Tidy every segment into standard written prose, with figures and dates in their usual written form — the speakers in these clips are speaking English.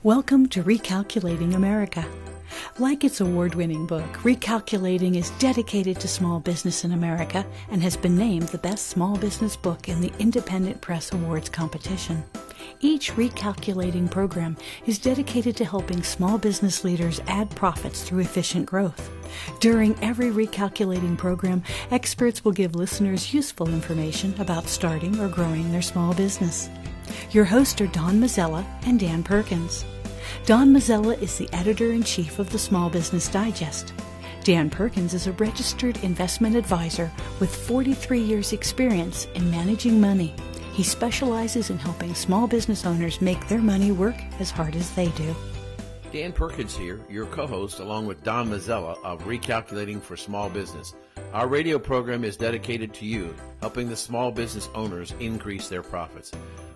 Welcome to Recalculating America. Like its award-winning book, Recalculating is dedicated to small business in America and has been named the best small business book in the Independent Press Awards competition. Each Recalculating program is dedicated to helping small business leaders add profits through efficient growth. During every Recalculating program, experts will give listeners useful information about starting or growing their small business. Your hosts are Don Mazzella and Dan Perkins. Don Mazzella is the editor-in-chief of the Small Business Digest. Dan Perkins is a registered investment advisor with 43 years' experience in managing money. He specializes in helping small business owners make their money work as hard as they do. Dan Perkins here, your co-host, along with Don Mazzella of Recalculating for Small Business. Our radio program is dedicated to you, helping the small business owners increase their profits.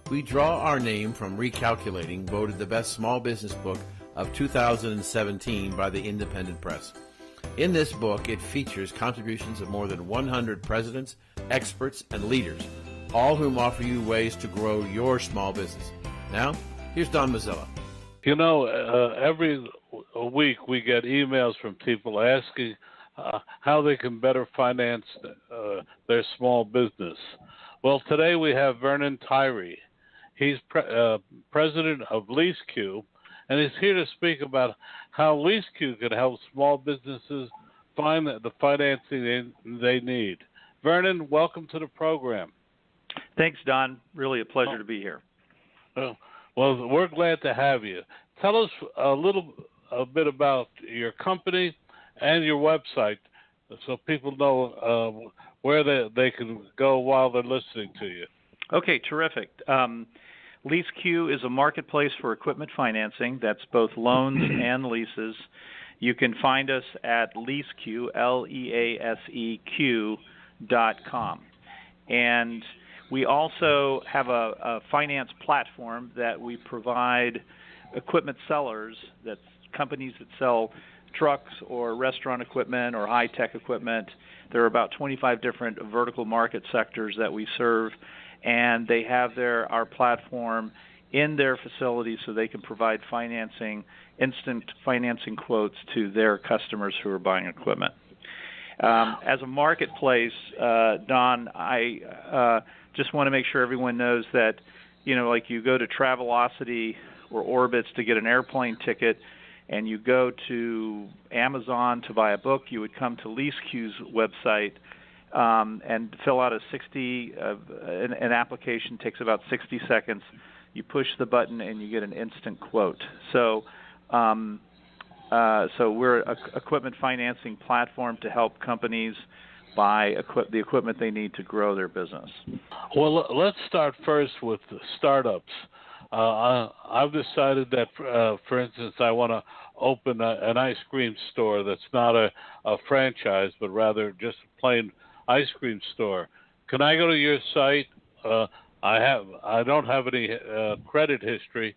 We draw our name from Recalculating, voted the best small business book of 2017 by the Independent Press. In this book, it features contributions of more than 100 presidents, experts, and leaders, all whom offer you ways to grow your small business. Now, here's Don Mazzella. You know, every week we get emails from people asking how they can better finance their small business. Well, today we have Vernon Tirey. He's president of LeaseQ, and he's here to speak about how LeaseQ can help small businesses find the financing they need. Vernon, welcome to the program. Thanks, Don. Really a pleasure to be here. Well, we're glad to have you. Tell us a bit about your company and your website so people know where they can go while they're listening to you. Okay, terrific. LeaseQ is a marketplace for equipment financing. That's both loans and leases. You can find us at LeaseQ, LeaseQ.com. And we also have a finance platform that we provide equipment sellers, that's companies that sell trucks or restaurant equipment or high-tech equipment. There are about 25 different vertical market sectors that we serve, and they have our platform in their facilities so they can provide instant financing quotes to their customers who are buying equipment. As a marketplace, Don, I just want to make sure everyone knows that, like you go to Travelocity or Orbitz to get an airplane ticket, and you go to Amazon to buy a book, you would come to LeaseQ's website and fill out an application. Takes about 60 seconds. You push the button and you get an instant quote. So we're an equipment financing platform to help companies buy the equipment they need to grow their business. Well, let's start first with startups. I've decided that, for instance, I want to open an ice cream store that's not a franchise, but rather just a plain ice cream store. Can I go to your site? I don't have any credit history,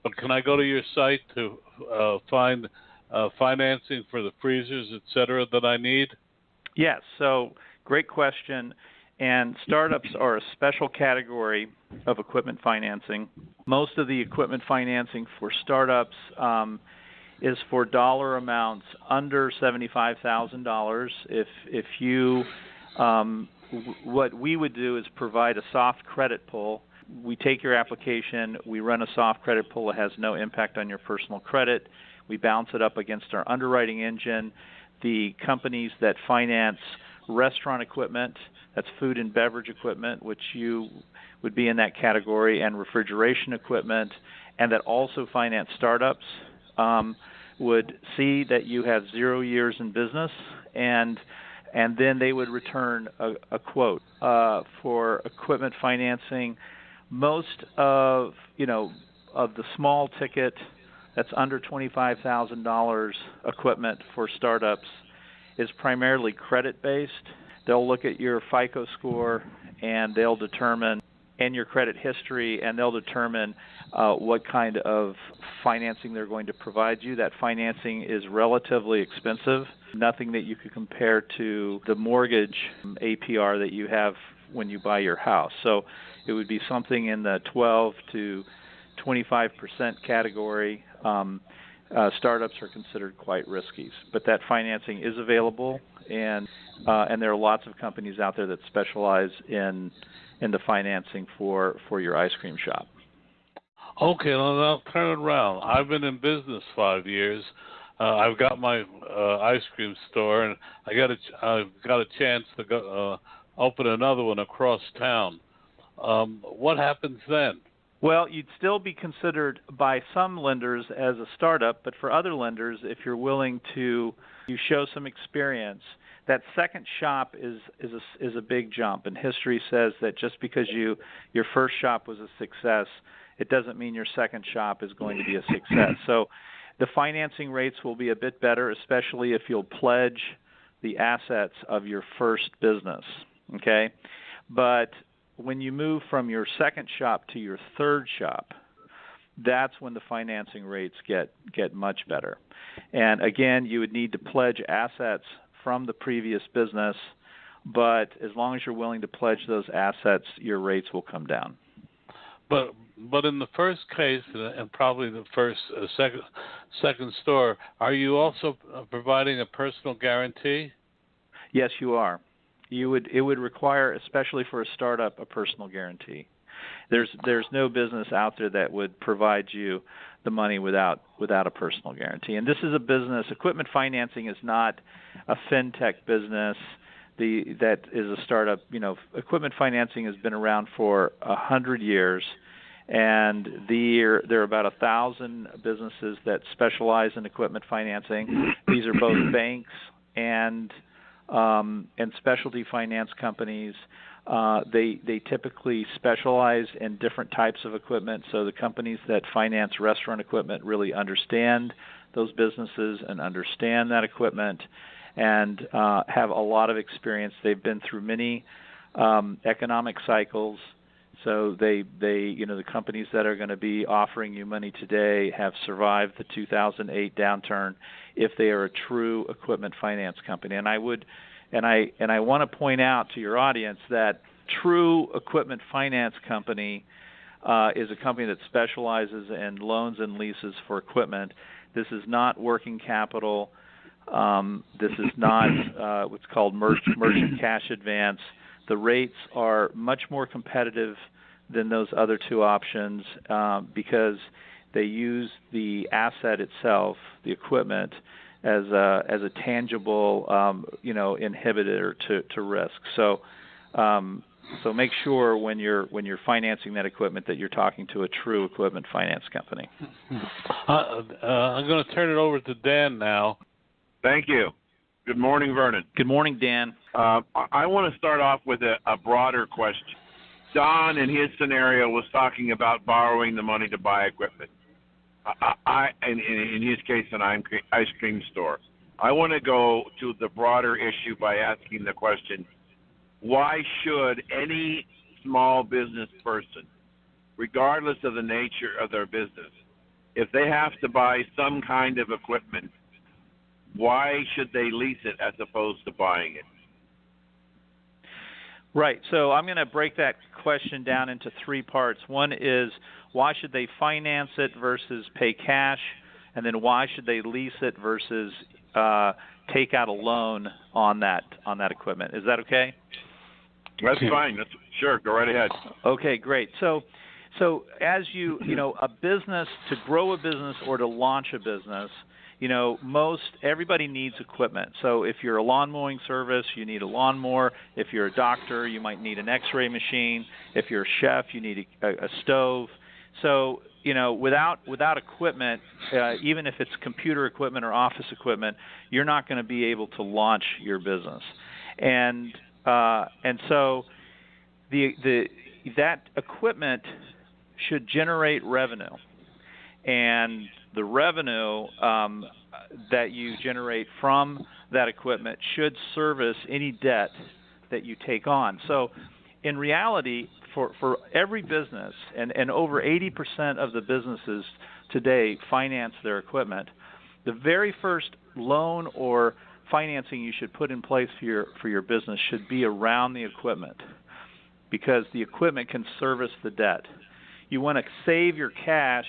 but can I go to your site to find financing for the freezers, et cetera, that I need? Yes. So great question. And startups are a special category of equipment financing. Most of the equipment financing for startups is for dollar amounts under $75,000. If you what we would do is provide a soft credit pull. We take your application, we run a soft credit pull. It has no impact on your personal credit. We bounce it up against our underwriting engine. The companies that finance restaurant equipment, that's food and beverage equipment, which you would be in that category, and refrigeration equipment, and that also finance startups, would see that you have 0 years in business, and then they would return a quote for equipment financing. Most of the small ticket that's under $25,000 equipment for startups is primarily credit-based. They'll look at your FICO score and they'll determine, and your credit history, and they'll determine what kind of financing they're going to provide you. That financing is relatively expensive, nothing that you could compare to the mortgage APR that you have when you buy your house. So it would be something in the 12 to 25% category, startups are considered quite risky. But that financing is available, and there are lots of companies out there that specialize in the financing for your ice cream shop. Okay, well, I'll turn it around. I've been in business 5 years. I've got my ice cream store, and I've got a chance to go open another one across town. What happens then? Well, you'd still be considered by some lenders as a startup, but for other lenders, if you're willing to show some experience, that second shop is a big jump. And history says that just because your first shop was a success, it doesn't mean your second shop is going to be a success. So the financing rates will be a bit better, especially if you'll pledge the assets of your first business, okay? But when you move from your second shop to your third shop, that's when the financing rates get much better. And again, you would need to pledge assets from the previous business, but as long as you're willing to pledge those assets, your rates will come down. But in the first case, and probably the second store, are you also providing a personal guarantee? Yes, you are. It would require, especially for a startup, a personal guarantee. There's no business out there that would provide you the money without a personal guarantee. And this is a business. Equipment financing is not a fintech business. That is a startup. Equipment financing has been around for 100 years, and there are about 1,000 businesses that specialize in equipment financing. These are both banks and specialty finance companies. They typically specialize in different types of equipment. So the companies that finance restaurant equipment really understand those businesses and understand that equipment, and have a lot of experience. They've been through many economic cycles. So the companies that are going to be offering you money today have survived the 2008 downturn if they are a true equipment finance company. And I want to point out to your audience that true equipment finance company is a company that specializes in loans and leases for equipment. This is not working capital. This is not what's called merchant cash advance. The rates are much more competitive than those other two options because they use the asset itself, the equipment, as a tangible inhibitor to risk. So make sure when you're financing that equipment that you're talking to a true equipment finance company. I'm going to turn it over to Dan now. Thank you. Good morning, Vernon. Good morning, Dan. I want to start off with a broader question. Don, in his scenario, was talking about borrowing the money to buy equipment. In his case, an ice cream store. I want to go to the broader issue by asking the question, why should any small business person, regardless of the nature of their business, if they have to buy some kind of equipment, why should they lease it as opposed to buying it? Right. So I'm going to break that question down into three parts. One is, why should they finance it versus pay cash? And then why should they lease it versus take out a loan on that equipment? Is that okay? That's fine. Sure. Go right ahead. Okay, great. So as a business, to grow a business or to launch a business, everybody needs equipment. So if you're a lawn mowing service, you need a lawnmower. If you're a doctor, you might need an X-ray machine. If you're a chef, you need a stove. So, without equipment, even if it's computer equipment or office equipment, you're not going to be able to launch your business. And so that equipment should generate revenue. And the revenue that you generate from that equipment should service any debt that you take on. So in reality, for every business, and over 80% of the businesses today finance their equipment, the very first loan or financing you should put in place for your business should be around the equipment, because the equipment can service the debt. You want to save your cash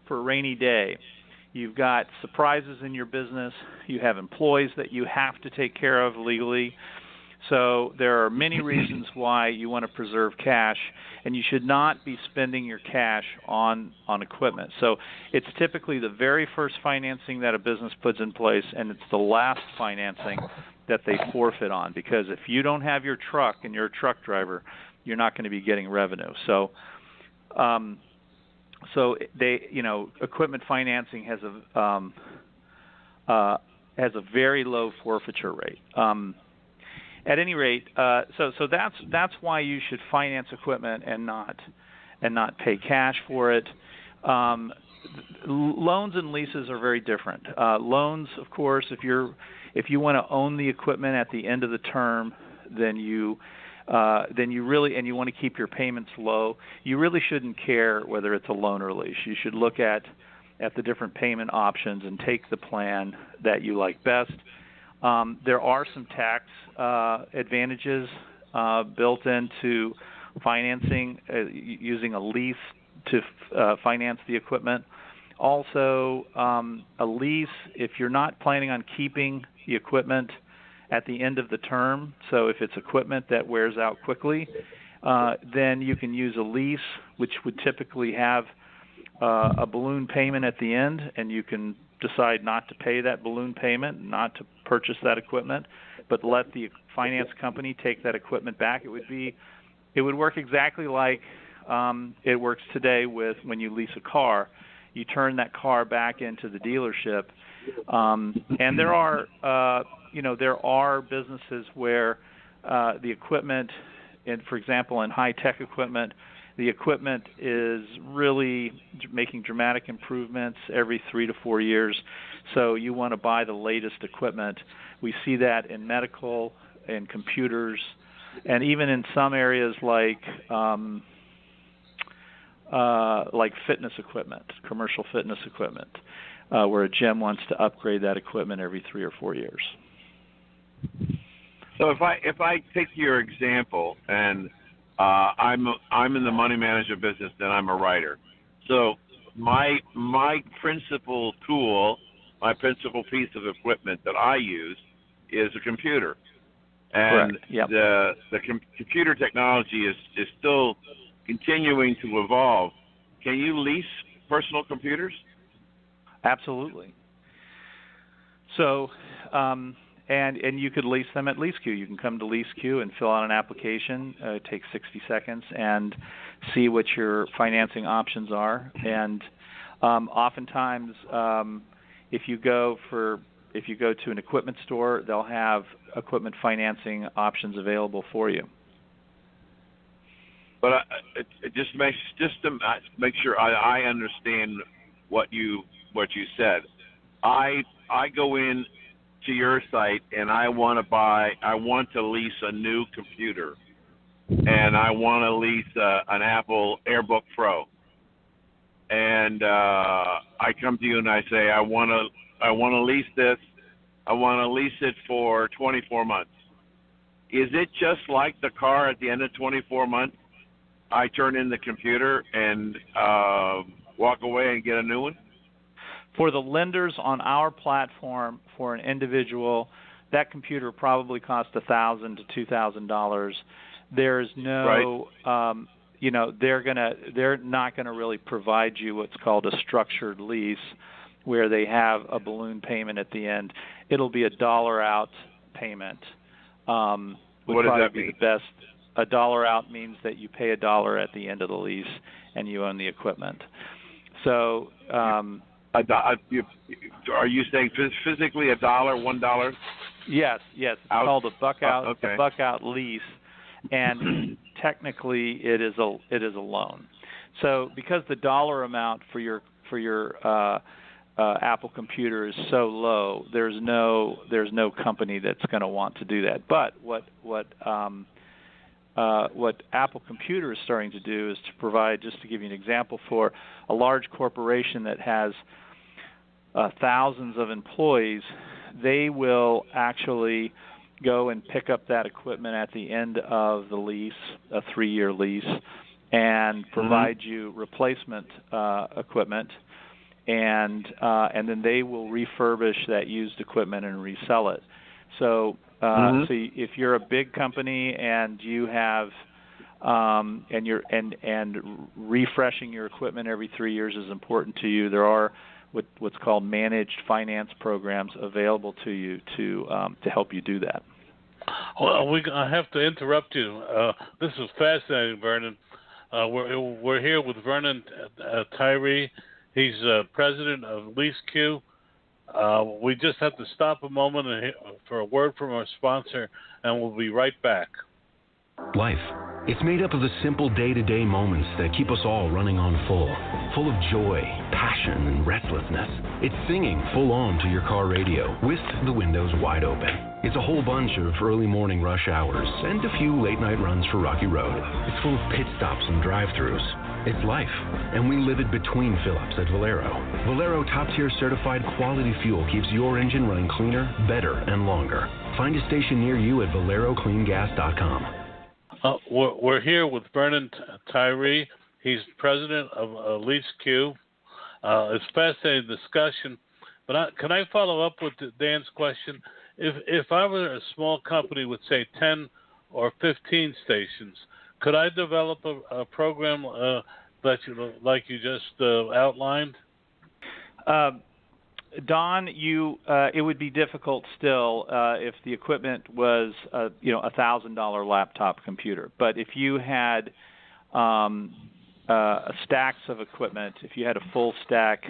for a rainy day. You've got surprises in your business. You have employees that you have to take care of legally. So there are many reasons why you want to preserve cash, and you should not be spending your cash on equipment. So it's typically the very first financing that a business puts in place, and it's the last financing that they forfeit on, because if you don't have your truck and you're a truck driver, you're not going to be getting revenue. So equipment financing has a very low forfeiture rate. At any rate, so that's why you should finance equipment and not pay cash for it. Loans and leases are very different. Loans, of course, if you want to own the equipment at the end of the term, then you really, and you want to keep your payments low, you really shouldn't care whether it's a loan or lease. You should look at the different payment options and take the plan that you like best. There are some tax advantages built into financing using a lease to finance the equipment. Also, a lease, if you're not planning on keeping the equipment at the end of the term, so if it's equipment that wears out quickly, then you can use a lease, which would typically have a balloon payment at the end, and you can decide not to pay that balloon payment, not to purchase that equipment, but let the finance company take that equipment back. It would work exactly like it works today with when you lease a car. You turn that car back into the dealership, and there are businesses where the equipment, and for example, in high-tech equipment, the equipment is really making dramatic improvements every 3 to 4 years, so you want to buy the latest equipment. We see that in medical and computers, and even in some areas like fitness equipment, commercial fitness equipment, where a gym wants to upgrade that equipment every 3 or 4 years. So if I take your example, and I'm in the money management business, and I'm a writer. So my principal tool, my principal piece of equipment that I use is a computer. And correct. Yep. the computer technology is still continuing to evolve. Can you lease personal computers? Absolutely. So, and you could lease them at LeaseQ. You can come to LeaseQ and fill out an application. It takes 60 seconds and see what your financing options are. And oftentimes, if you go to an equipment store, they'll have equipment financing options available for you. But just to make sure I understand what you said. I go in to your site and I want to lease a new computer, and I want to lease an Apple AirBook Pro, and I come to you and I say I want to lease this. I want to lease it for 24 months. Is it just like the car at the end of 24 months? I turn in the computer and walk away and get a new one? For the lenders on our platform, for an individual, that computer probably costs $1,000 to $2,000. There's no, right. They're not gonna really provide you what's called a structured lease, where they have a balloon payment at the end. It'll be a dollar out payment. What does that mean? The best. A dollar out means that you pay $1 at the end of the lease and you own the equipment. So, are you saying physically $1, $1? Yes. It's called a buck out. Okay. A buck out lease, and technically it is a loan. So because the dollar amount for your Apple computer is so low, there's no company that's going to want to do that. But what Apple Computer is starting to do is to provide, just to give you an example, for a large corporation that has thousands of employees, they will actually go and pick up that equipment at the end of the lease, a 3-year lease, and provide you replacement equipment, and then they will refurbish that used equipment and resell it. So, so if you're a big company and you have and refreshing your equipment every 3 years is important to you, there are what's called managed finance programs available to you to help you do that. Well, I have to interrupt you. This is fascinating, Vernon. We're here with Vernon Tirey. He's president of LeaseQ. We just have to stop a moment for a word from our sponsor, and we'll be right back. Life. It's made up of the simple day-to-day moments that keep us all running on full of joy, passion, and restlessness. It's singing full on to your car radio with the windows wide open. It's a whole bunch of early morning rush hours and a few late-night runs for Rocky Road. It's full of pit stops and drive-thrus. It's life, and we live it between fill-ups at Valero. Valero top-tier certified quality fuel keeps your engine running cleaner, better, and longer. Find a station near you at ValeroCleanGas.com. We're here with Vernon Tirey. He's president of LeaseQ. It's a fascinating discussion. But can I follow up with Dan's question? If I were a small company with, say, 10 or 15 stations, could I develop a program like you just outlined? Don, it would be difficult still if the equipment was $1,000 laptop computer. But if you had stacks of equipment, if you had a full stack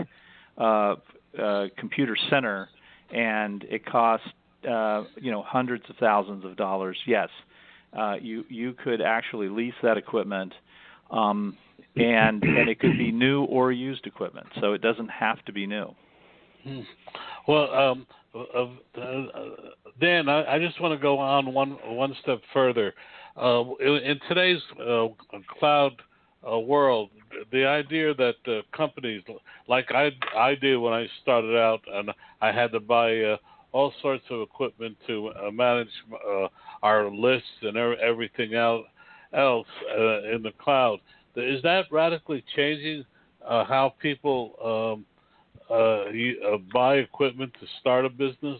computer center, and it cost hundreds of thousands of dollars, yes, you could actually lease that equipment, and it could be new or used equipment. So it doesn't have to be new. Well, Dan, I just want to go on one step further. In today's cloud world, the idea that companies, like I did when I started out, and I had to buy all sorts of equipment to manage our lists and everything else in the cloud. Is that radically changing how people buy equipment to start a business?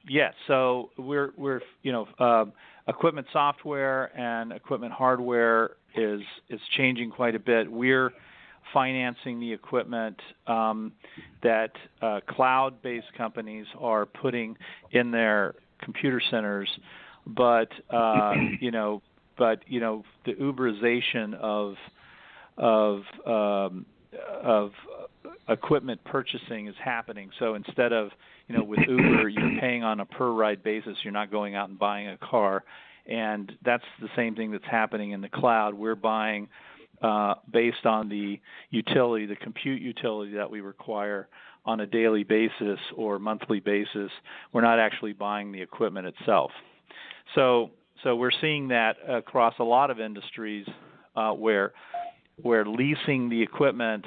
Yes. So we're equipment software and equipment hardware is changing quite a bit. We're financing the equipment that cloud-based companies are putting in their computer centers, but the Uberization of equipment purchasing is happening. So instead of with Uber, you're paying on a per ride basis. You're not going out and buying a car, and that's the same thing that's happening in the cloud. We're buying based on the utility, the compute utility that we require on a daily basis or monthly basis. We're not actually buying the equipment itself. So we're seeing that across a lot of industries where leasing the equipment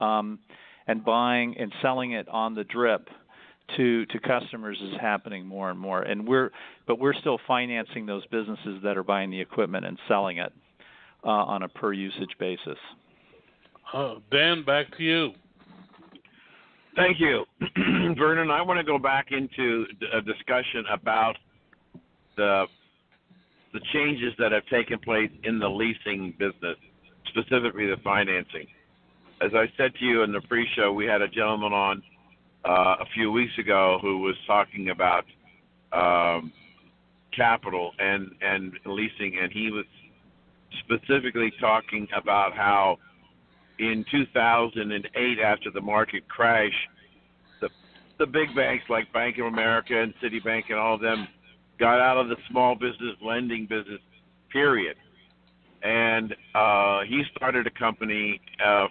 and buying and selling it on the drip to customers is happening more and more. And we're still financing those businesses that are buying the equipment and selling it on a per usage basis. Dan, back to you. Thank you, Vernon. I want to go back into a discussion about the changes that have taken place in the leasing business, specifically the financing. As I said to you in the pre-show, we had a gentleman on a few weeks ago who was talking about capital and leasing, and he was specifically talking about how in 2008, after the market crash, the big banks like Bank of America and Citibank and all of them got out of the small business lending business, period. And he started a company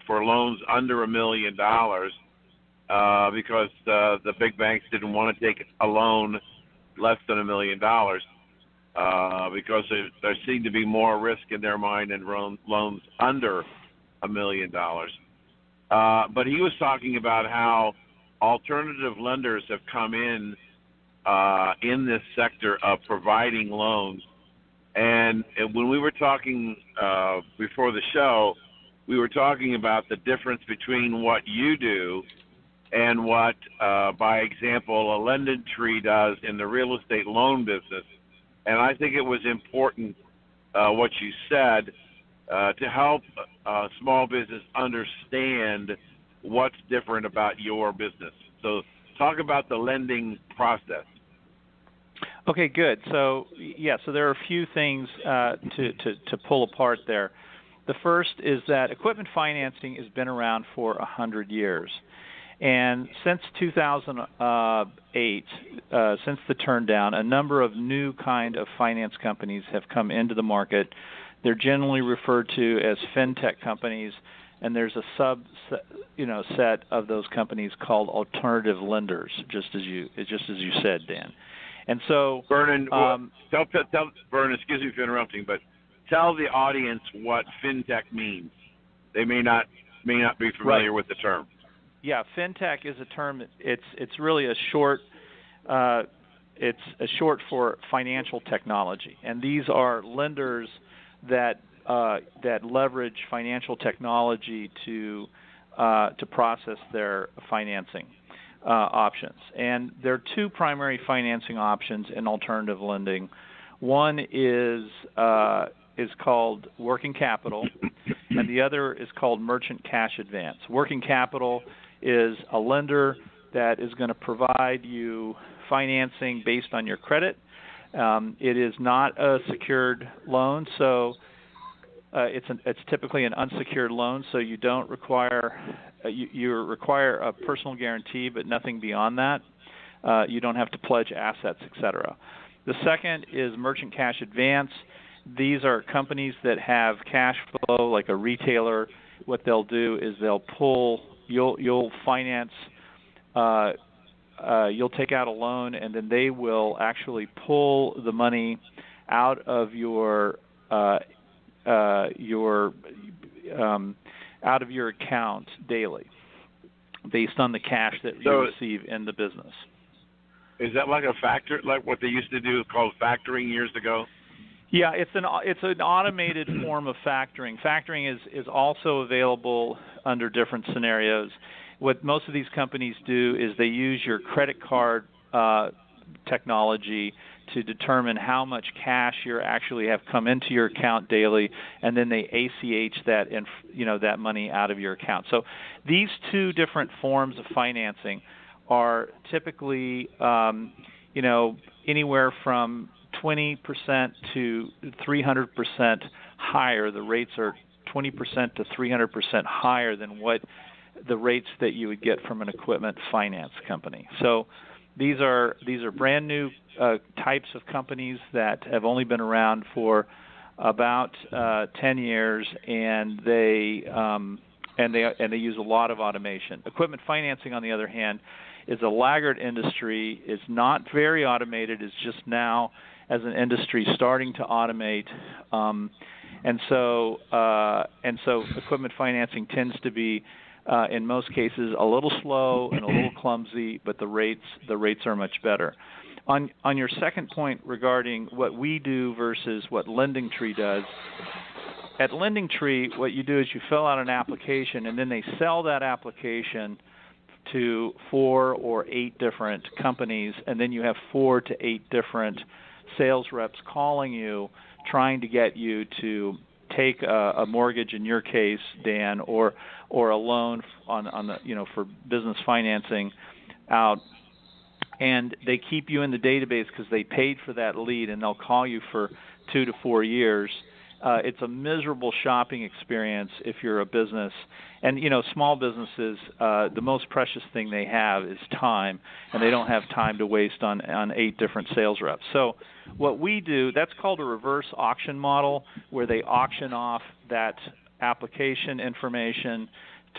for loans under $1 million because the big banks didn't want to take a loan less than $1 million because there seemed to be more risk in their mind than loans under $1 million. But he was talking about how alternative lenders have come in this sector of providing loans And when we were talking before the show, we were talking about the difference between what you do and what, by example, a Lending Tree does in the real estate loan business. And I think it was important what you said to help small business understand what's different about your business. So talk about the lending process. Okay, good. So so there are a few things to pull apart there. The first is that equipment financing has been around for 100 years. And since 2008, since the turndown, a number of new kind of finance companies have come into the market. They're generally referred to as fintech companies, and there's a set of those companies called alternative lenders, just as you said, Dan. And so, Vernon, tell Vernon, excuse me for interrupting, but tell the audience what fintech means. They may not be familiar with the term. Yeah, fintech is a term. It's really a short. It's a short for financial technology, and these are lenders that leverage financial technology to process their financing options. And there are two primary financing options in alternative lending. One is called working capital, and the other is called merchant cash advance. Working capital is a lender that is going to provide you financing based on your credit. It is not a secured loan, so it's typically an unsecured loan. So you don't require you require a personal guarantee, but nothing beyond that. You don't have to pledge assets, etc. The second is merchant cash advance. These are companies that have cash flow, like a retailer. What they'll do is they'll pull. You'll finance. You'll take out a loan, and then they will actually pull the money out of your account daily, based on the cash that you receive in the business. Is that like a factor, like what they used to do called factoring years ago? Yeah, it's an automated form of factoring. Factoring is also available under different scenarios. What most of these companies do is they use your credit card technology to determine how much cash you actually have come into your account daily, and then they ACH that that money out of your account. So these two different forms of financing are typically anywhere from 20% to 300% higher. The rates are 20% to 300% higher than what the rates that you would get from an equipment finance company. So these are brand new types of companies that have only been around for about 10 years, and they use a lot of automation. Equipment financing, on the other hand, is a laggard industry. It's not very automated. It's just now, as an industry, starting to automate, and so equipment financing tends to be, in most cases, a little slow and a little clumsy, but the rates are much better. On your second point regarding what we do versus what Lending Tree does, at Lending Tree, what you do is you fill out an application, and then they sell that application to 4 or 8 different companies, and then you have 4 to 8 different sales reps calling you, trying to get you to take a mortgage, in your case, Dan, or a loan on the for business financing out, and they keep you in the database because they paid for that lead, and they'll call you for 2 to 4 years. It's a miserable shopping experience if you're a business. And, small businesses, the most precious thing they have is time, and they don't have time to waste on 8 different sales reps. So what we do, that's called a reverse auction model, where they auction off that application information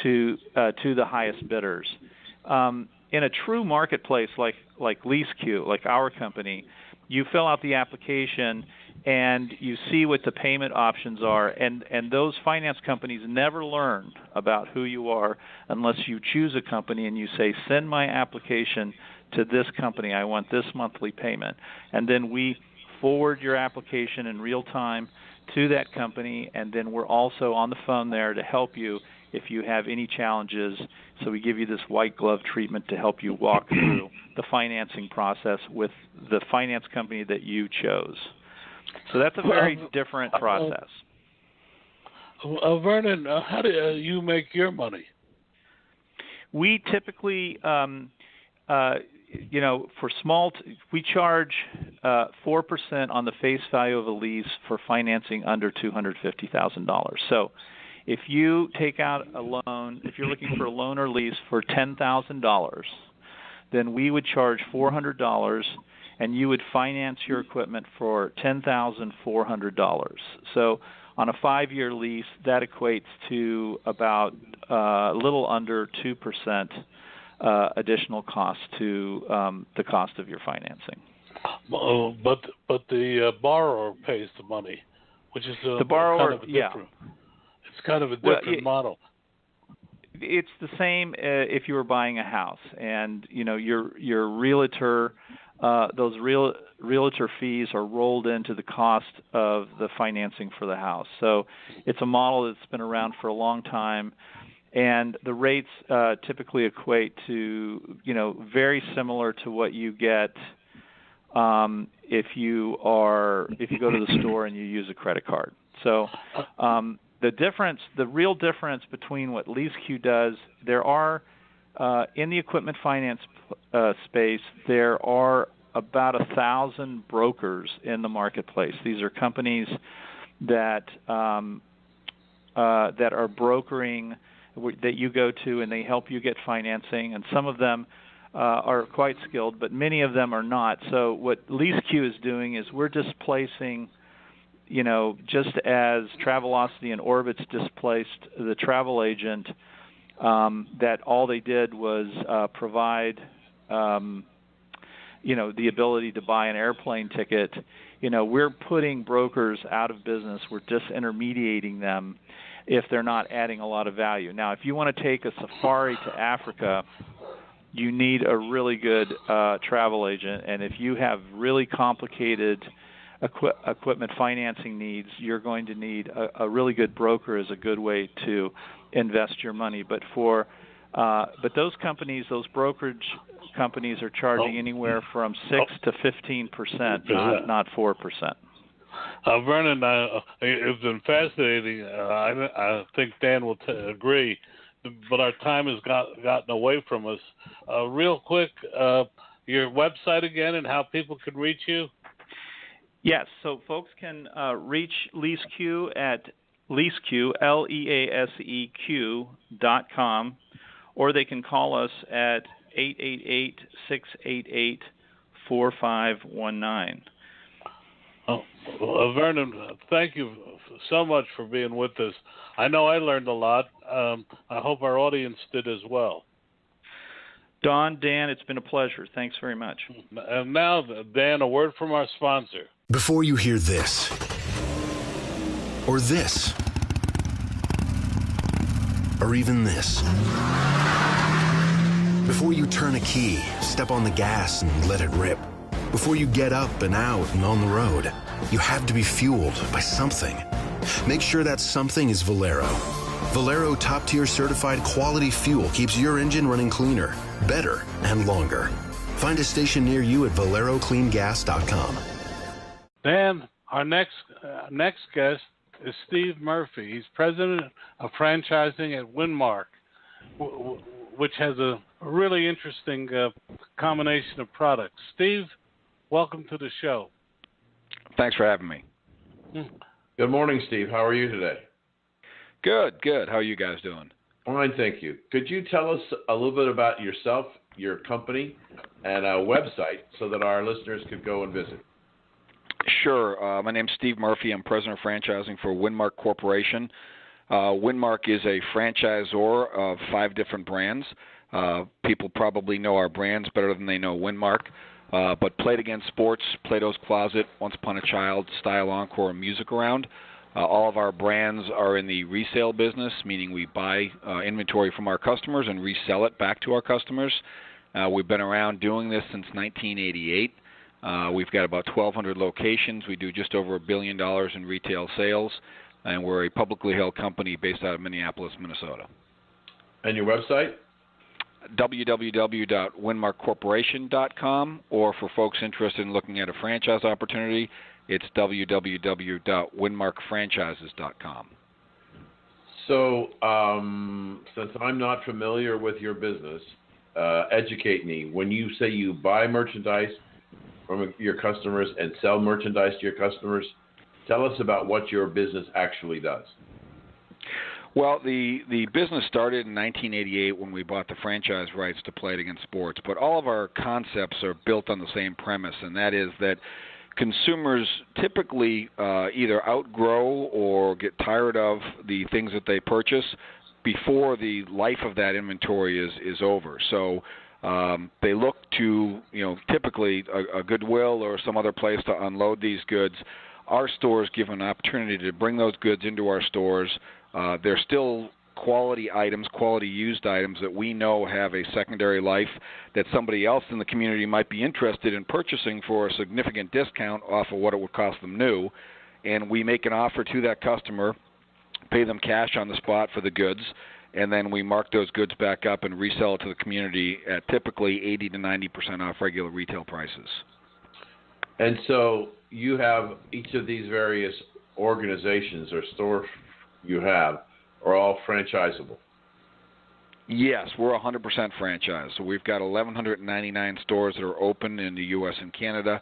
to the highest bidders. In a true marketplace like LeaseQ, like our company, you fill out the application and you see what the payment options are, and those finance companies never learn about who you are unless you choose a company and you say, send my application to this company, I want this monthly payment. And then we forward your application in real time to that company, and then we're also on the phone there to help you if you have any challenges. So we give you this white glove treatment to help you walk through the financing process with the finance company that you chose. So that's a very different process. Vernon, how do you make your money? We typically, for small, we charge 4% on the face value of a lease for financing under $250,000. So if you take out a loan, if you're looking for a loan or lease for $10,000, then we would charge $400, and you would finance your equipment for $10,400. So on a 5-year lease, that equates to about a little under 2% additional cost to the cost of your financing. But the borrower pays the money, which is the borrower, kind of a different. It's kind of a different model. It's the same if you were buying a house, and your realtor, those realtor fees are rolled into the cost of the financing for the house. So it's a model that's been around for a long time, and the rates typically equate to very similar to what you get if you go to the store and you use a credit card. So the real difference between what LeaseQ does, there are in the equipment finance space, there are about 1,000 brokers in the marketplace. These are companies that are brokering, that you go to, and they help you get financing. And some of them are quite skilled, but many of them are not. So what LeaseQ is doing is we're displacing, just as Travelocity and Orbitz displaced the travel agent, that all they did was provide, the ability to buy an airplane ticket. We're putting brokers out of business. We're disintermediating them if they're not adding a lot of value. Now, if you want to take a safari to Africa, you need a really good travel agent, and if you have really complicated equipment financing needs, you're going to need a really good broker as a good way to invest your money. But those companies, those brokerage companies, are charging anywhere from 6 to 15%, not 4%. Vernon, it's been fascinating. I think Dan will agree, but our time has gotten away from us. Real quick, your website again and how people can reach you? Yes, so folks can reach LeaseQ at LeaseQ, LeaseQ.com, or they can call us at 888-688-4519. Vernon, thank you so much for being with us. I know I learned a lot. I hope our audience did as well. Don, Dan, it's been a pleasure. Thanks very much. And now, Dan, a word from our sponsor. Before you hear this, or this, or even this, before you turn a key, step on the gas and let it rip, before you get up and out and on the road, you have to be fueled by something. Make sure that something is Valero. Valero top-tier certified quality fuel keeps your engine running cleaner, better, and longer. Find a station near you at ValeroCleanGas.com. Dan, our next guest is Steve Murphy. He's president of franchising at Windmark, which has a really interesting combination of products. Steve, welcome to the show. Thanks for having me. Good morning, Steve. How are you today? Good. How are you guys doing? Fine, thank you. Could you tell us a little bit about yourself, your company, and a website so that our listeners could go and visit? Sure. My name's Steve Murphy. I'm president of franchising for Winmark Corporation. Windmark is a franchisor of 5 different brands. People probably know our brands better than they know Windmark. But Played Again Sports, Plato's Closet, Once Upon a Child, Style Encore, and Music Around. All of our brands are in the resale business, meaning we buy inventory from our customers and resell it back to our customers. We've been around doing this since 1988. We've got about 1,200 locations. We do just over $1 billion in retail sales, and we're a publicly held company based out of Minneapolis, Minnesota. And your website? www.windmarkcorporation.com, or for folks interested in looking at a franchise opportunity, it's www.windmarkfranchises.com. So, since I'm not familiar with your business, educate me. When you say you buy merchandise from your customers and sell merchandise to your customers, tell us about what your business actually does. Well, the business started in 1988 when we bought the franchise rights to Play It Again Sports, but all of our concepts are built on the same premise, and that is that consumers typically either outgrow or get tired of the things that they purchase before the life of that inventory is over. So they look to, typically a Goodwill or some other place to unload these goods. Our stores give an opportunity to bring those goods into our stores. They're still quality items, quality used items that we know have a secondary life that somebody else in the community might be interested in purchasing for a significant discount off of what it would cost them new. And we make an offer to that customer, pay them cash on the spot for the goods, and then we mark those goods back up and resell it to the community at typically 80 to 90% off regular retail prices. And so you have each of these various organizations or stores you have are all franchisable. Yes, we're 100% franchise. So we've got 1,199 stores that are open in the U.S. and Canada.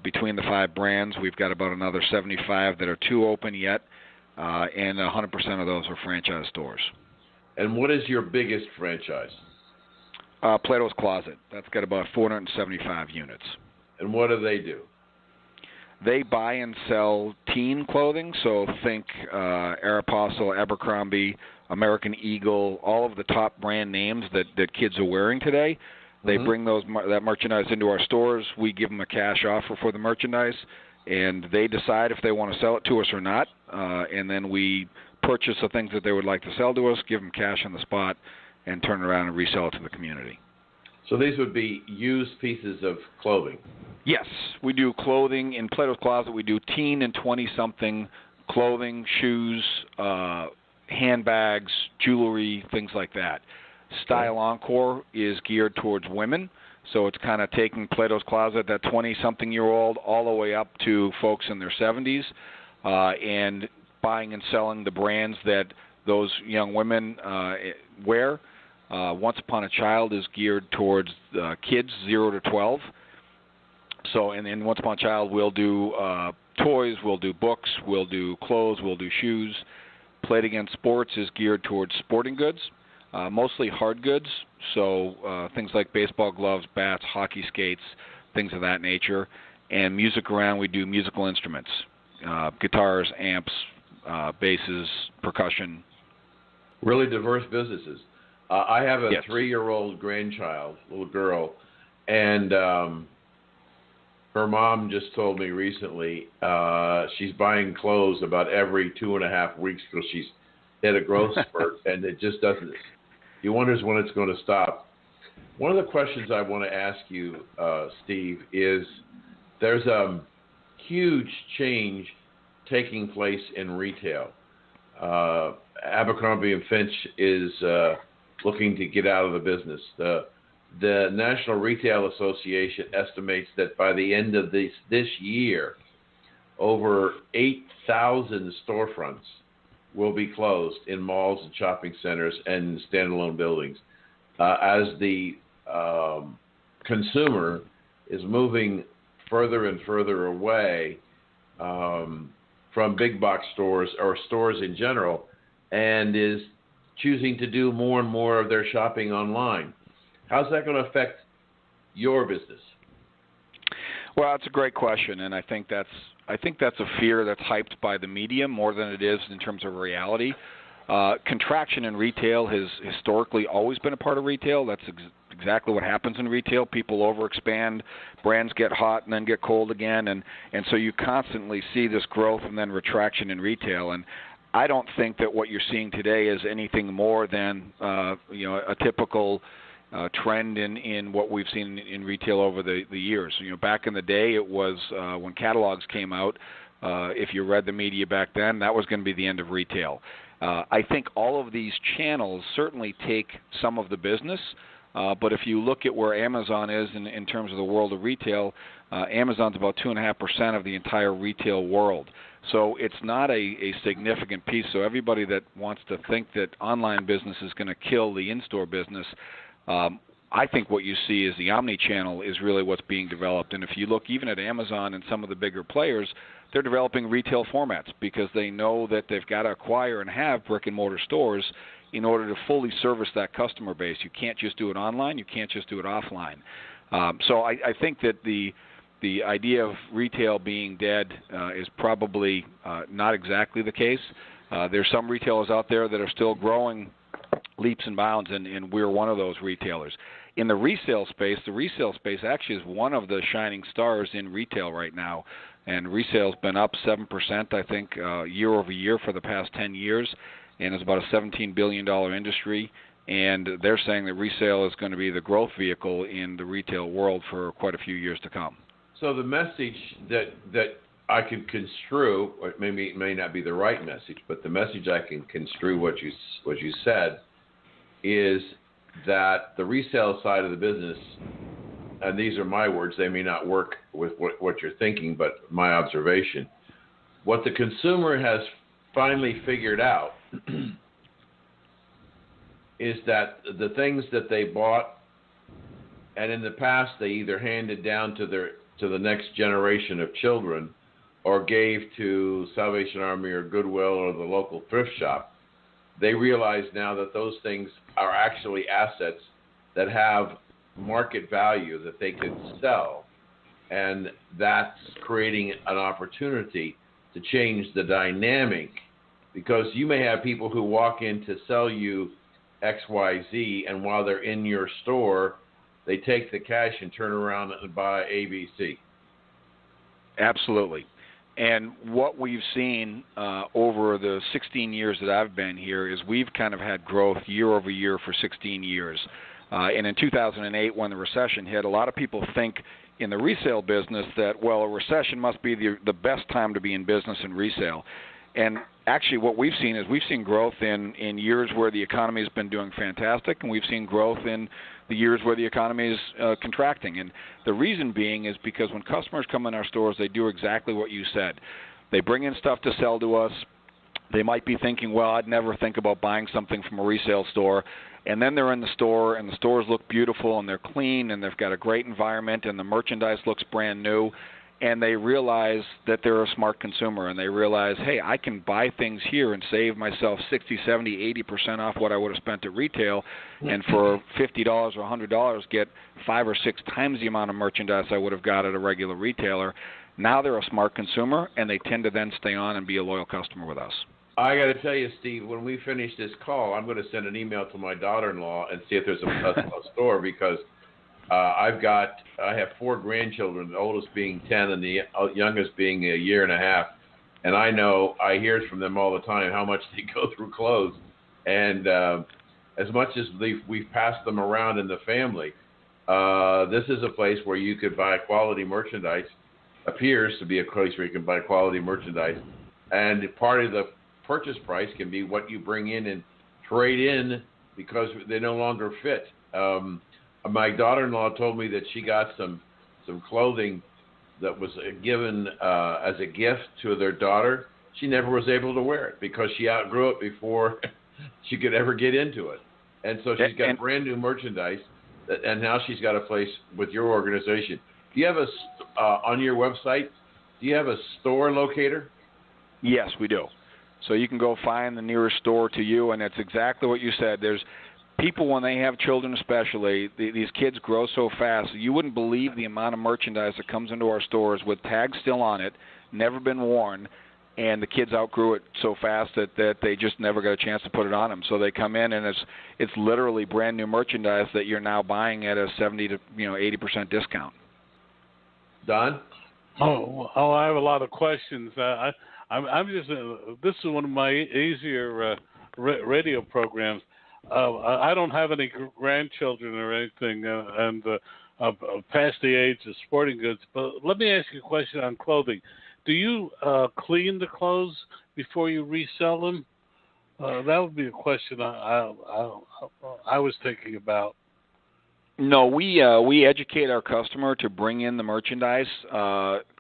Between the 5 brands, we've got about another 75 that are 2 open yet, and 100% of those are franchise stores. And what is your biggest franchise? Plato's Closet. That's got about 475 units. And what do they do? They buy and sell teen clothing, so think Aeropostale, Abercrombie, American Eagle, all of the top brand names that kids are wearing today. They bring that merchandise into our stores. We give them a cash offer for the merchandise, and they decide if they want to sell it to us or not. And then we purchase the things that they would like to sell to us, give them cash on the spot, and turn around and resell it to the community. So these would be used pieces of clothing? Yes, we do clothing. In Plato's Closet, we do teen and 20-something clothing, shoes, handbags, jewelry, things like that. Style Encore is geared towards women, so it's kind of taking Plato's Closet, that 20-something-year-old, all the way up to folks in their 70s, and buying and selling the brands that those young women wear. Once Upon a Child is geared towards kids 0 to 12. So, and then Once Upon a Child, we'll do toys, we'll do books, we'll do clothes, we'll do shoes. Play It Again Sports is geared towards sporting goods, mostly hard goods, so things like baseball gloves, bats, hockey skates, things of that nature. And Music Around, we do musical instruments, guitars, amps, basses, percussion. Really diverse businesses. I have a 3-year-old grandchild, little girl, and her mom just told me recently she's buying clothes about every 2.5 weeks because she's hit a growth spurt, and it just doesn't. He wonders when it's going to stop. One of the questions I want to ask you, Steve, is there's a huge change taking place in retail. Abercrombie & Fitch is looking to get out of the business. The National Retail Association estimates that by the end of this year, over 8,000 storefronts will be closed in malls and shopping centers and standalone buildings as the consumer is moving further and further away from big box stores or stores in general, and is choosing to do more and more of their shopping online. How's that going to affect your business? Well, that's a great question, and I think that's a fear that's hyped by the media more than it is in terms of reality. Contraction in retail has historically always been a part of retail. That's exactly what happens in retail. People overexpand, brands get hot and then get cold again, and so you constantly see this growth and then retraction in retail. And I don't think that what you're seeing today is anything more than a typical trend in what we've seen in retail over the years. Back in the day, it was when catalogs came out. If you read the media back then, that was going to be the end of retail. I think all of these channels certainly take some of the business, but if you look at where Amazon is in terms of the world of retail, Amazon's about 2.5% of the entire retail world. So it's not a significant piece. So everybody that wants to think that online business is going to kill the in-store business, I think what you see is the omni-channel is really what's being developed. And if you look even at Amazon and some of the bigger players, they're developing retail formats because they know that they've got to acquire and have brick-and-mortar stores in order to fully service that customer base. You can't just do it online. You can't just do it offline. So I think that the idea of retail being dead is probably not exactly the case. There's some retailers out there that are still growing leaps and bounds, and we're one of those retailers. In the resale space actually is one of the shining stars in retail right now, and resale's been up 7%, I think, year over year for the past 10 years, and it's about a $17 billion industry, and they're saying that resale is going to be the growth vehicle in the retail world for quite a few years to come. So the message that I can construe, or maybe it may not be the right message, but the message I can construe what you said is that the resale side of the business, and these are my words, they may not work with what you're thinking, but my observation, what the consumer has finally figured out is that the things that they bought, and in the past they either handed down to the next generation of children or gave to Salvation Army or Goodwill or the local thrift shop, they realize now that those things are actually assets that have market value that they could sell, and that's creating an opportunity to change the dynamic, because you may have people who walk in to sell you XYZ, and while they're in your store, they take the cash and turn around and buy ABC. Absolutely. And what we've seen over the 16 years that I've been here is we've kind of had growth year over year for 16 years. And in 2008, when the recession hit, a lot of people think in the resale business that, well, a recession must be the best time to be in business in resale. And actually what we've seen is we've seen growth in years where the economy has been doing fantastic, and we've seen growth in the years where the economy is contracting. And the reason being is because when customers come in our stores, they do exactly what you said. They bring in stuff to sell to us. They might be thinking, well, I'd never think about buying something from a resale store. And then they're in the store, and the stores look beautiful, and they're clean, and they've got a great environment, and the merchandise looks brand new. And they realize that they're a smart consumer, and they realize, hey, I can buy things here and save myself 60, 70, 80% off what I would have spent at retail, and for $50 or $100 get 5 or 6 times the amount of merchandise I would have got at a regular retailer. Now they're a smart consumer, and they tend to then stay on and be a loyal customer with us. I got to tell you, Steve, when we finish this call, I'm going to send an email to my daughter-in-law and see if there's a store, because I have 4 grandchildren, the oldest being 10 and the youngest being a year and a half. And I hear from them all the time how much they go through clothes. And as much as we've passed them around in the family, this is a place where you could buy quality merchandise, appears to be a place where you can buy quality merchandise. And part of the purchase price can be what you bring in and trade in because they no longer fit. My daughter-in-law told me that she got some clothing that was given as a gift to their daughter. She never was able to wear it because she outgrew it before she could ever get into it. And so she's got brand new merchandise, and now she's got a place with your organization. Do you have on your website, do you have a store locator? Yes, we do. So you can go find the nearest store to you, and that's exactly what you said. There's people, when they have children especially, these kids grow so fast. You wouldn't believe the amount of merchandise that comes into our stores with tags still on it, never been worn, and the kids outgrew it so fast that they just never got a chance to put it on them. So they come in, and it's literally brand new merchandise that you're now buying at a 70 to 80% discount. Don? Oh, I have a lot of questions. I'm just this is one of my easier radio programs. I don't have any grandchildren or anything, and past the age of sporting goods. But let me ask you a question on clothing. Do you clean the clothes before you resell them? That would be a question I was thinking about. No, we educate our customer to bring in the merchandise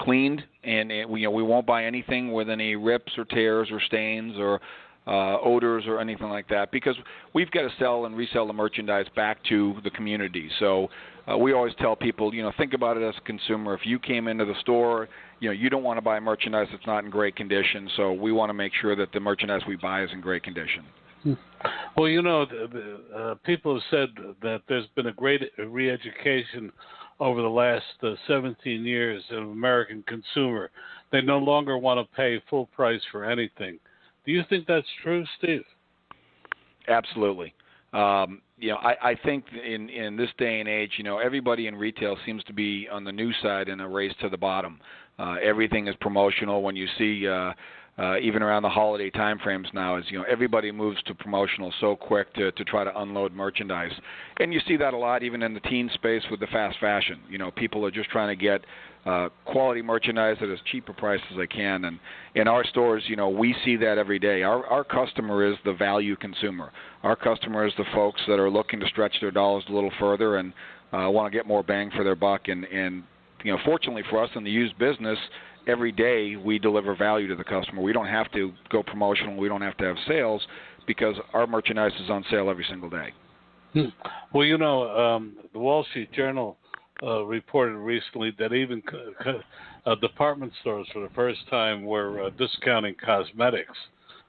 cleaned, and we won't buy anything with any rips or tears or stains or odors or anything like that, because we've got to sell and resell the merchandise back to the community. So we always tell people, think about it as a consumer. If you came into the store, you don't want to buy merchandise that's not in great condition. So we want to make sure that the merchandise we buy is in great condition. Well, people have said that there's been a great re-education over the last 17 years of American consumer. They no longer want to pay full price for anything. Do you think that's true, Steve? Absolutely. I think in this day and age, everybody in retail seems to be on the new side in a race to the bottom. Everything is promotional. When you see even around the holiday time frames now, everybody moves to promotional so quick to try to unload merchandise. And you see that a lot even in the teen space with the fast fashion. People are just trying to get quality merchandise at as cheap a price as they can. And in our stores, we see that every day. Our customer is the value consumer. Our customer is the folks that are looking to stretch their dollars a little further and want to get more bang for their buck. And fortunately for us in the used business, every day we deliver value to the customer. We don't have to go promotional. We don't have to have sales because our merchandise is on sale every single day. Well, the Wall Street Journal reported recently that even department stores for the first time were discounting cosmetics,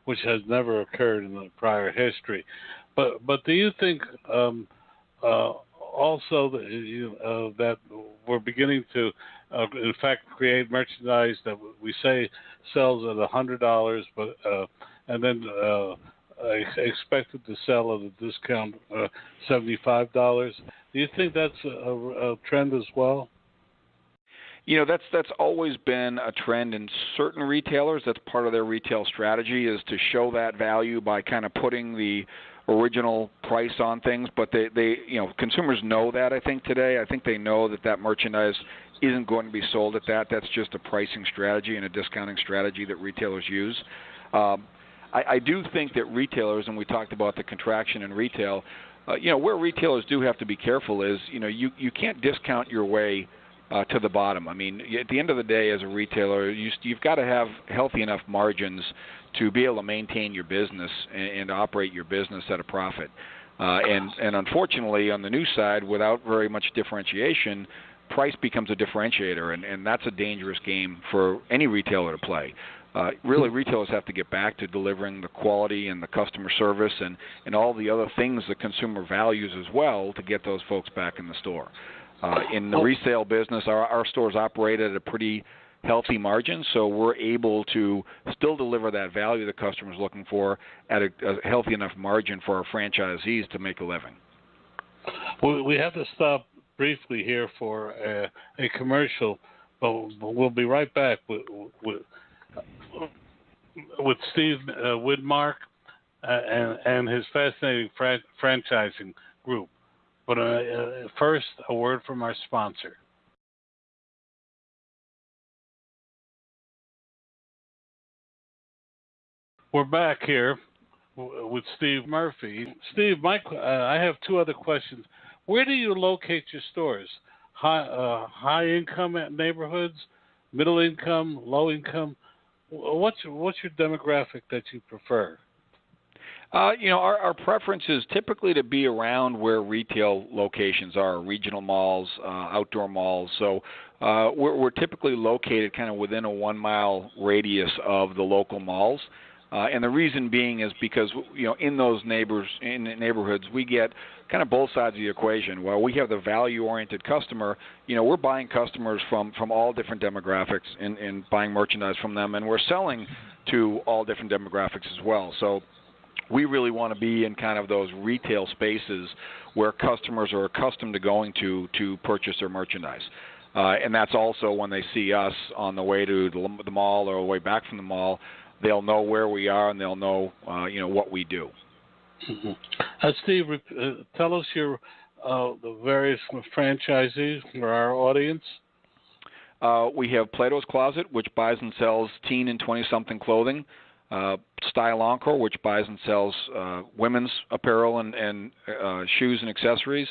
which has never occurred in the prior history. But do you think also that we're beginning to, in fact, create merchandise that we say sells at $100, but and then expected to sell at a discount $75? Do you think that's a trend as well? That's always been a trend in certain retailers. That's part of their retail strategy, is to show that value by kind of putting the original price on things. But they consumers know that, I think, today. I think they know that merchandise isn't going to be sold at that. That's just a pricing strategy and a discounting strategy that retailers use. I do think that retailers, and we talked about the contraction in retail, where retailers do have to be careful is, you can't discount your way to the bottom. I mean, at the end of the day, as a retailer, you've got to have healthy enough margins to be able to maintain your business and operate your business at a profit. And unfortunately, on the new side, without very much differentiation, price becomes a differentiator, and that's a dangerous game for any retailer to play. Really, retailers have to get back to delivering the quality and the customer service and all the other things the consumer values as well to get those folks back in the store. In the resale business, our stores operate at a pretty healthy margin, so we're able to still deliver that value the customer's looking for at a healthy enough margin for our franchisees to make a living. Well, we have to stop briefly here for a commercial, but we'll be right back with Steve Windmark and his fascinating franchising group. But first, a word from our sponsor. We're back here with Steve Murphy. Steve, I have two other questions. Where do you locate your stores? High income neighborhoods, middle income, low income? What's your demographic that you prefer? Our preference is typically to be around where retail locations are, regional malls, outdoor malls. So we're typically located kind of within a 1 mile radius of the local malls. And the reason being is because, in those neighborhoods, we get kind of both sides of the equation. While we have the value-oriented customer, we're buying customers from all different demographics and buying merchandise from them, and we're selling to all different demographics as well. So we really want to be in kind of those retail spaces where customers are accustomed to going to purchase their merchandise. And that's also when they see us on the way to the mall or the way back from the mall, they'll know where we are and they'll know, what we do. Mm-hmm. Steve, tell us the various franchisees for our audience. We have Plato's Closet, which buys and sells teen and 20-something clothing. Style Encore, which buys and sells women's apparel and shoes and accessories.